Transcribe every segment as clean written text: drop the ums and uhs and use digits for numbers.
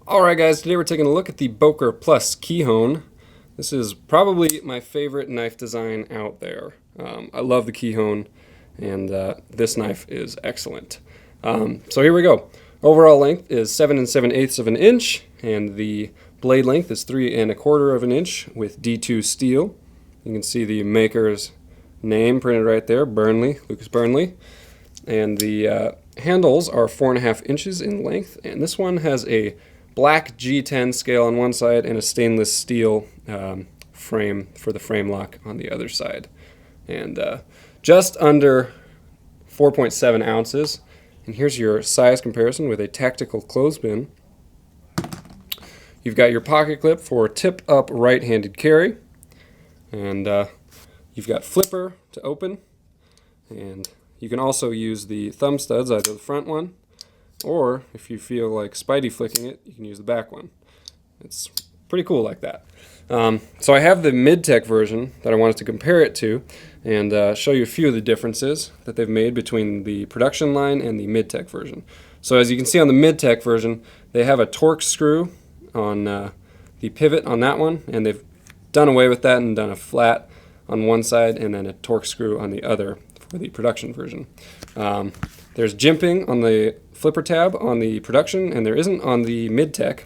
Alright guys, today we're taking a look at the Boker Plus Kihon. This is probably my favorite knife design out there. I love the Kihon, and this knife is excellent. So here we go. Overall length is 7 7/8 of an inch, and the blade length is 3 1/4 of an inch with D2 steel. You can see the maker's name printed right there, Burnley, Lucas Burnley. And the handles are 4 1/2 inches in length, and this one has a black G-10 scale on one side and a stainless steel frame for the frame lock on the other side. And just under 4.7 ounces. And here's your size comparison with a tactical clothespin. You've got your pocket clip for tip-up right-handed carry. And you've got flipper to open. And you can also use the thumb studs, either the front one, or if you feel like Spidey flicking it, you can use the back one. It's pretty cool like that. So I have the Midtech version that I wanted to compare it to and show you a few of the differences that they've made between the production line and the Midtech version. So as you can see on the Midtech version, they have a torque screw on the pivot on that one, and they've done away with that and done a flat on one side and then a torque screw on the other for the production version. There's jimping on the flipper tab on the production, and there isn't on the Midtech,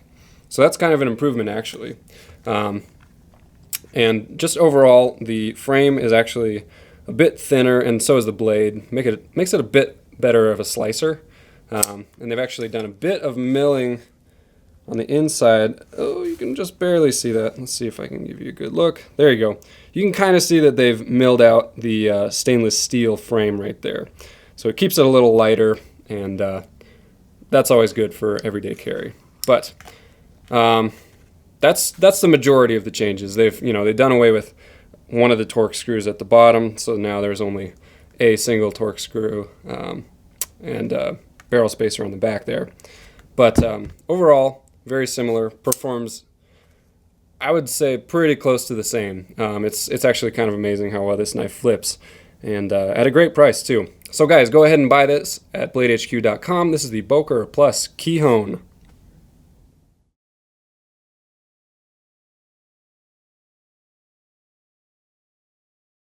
so that's kind of an improvement actually. And just overall, the frame is actually a bit thinner, and so is the blade. Makes it a bit better of a slicer. And they've actually done a bit of milling on the inside. Oh, you can just barely see that. Let's see if I can give you a good look. There you go. You can kind of see that they've milled out the stainless steel frame right there. So it keeps it a little lighter, and that's always good for everyday carry. But that's the majority of the changes. They've done away with one of the torque screws at the bottom, so now there's only a single torque screw and barrel spacer on the back there. But overall, very similar. Performs, I would say, pretty close to the same. It's actually kind of amazing how well this knife flips, and at a great price too. So guys, go ahead and buy this at bladehq.com. This is the Boker Plus Kihon.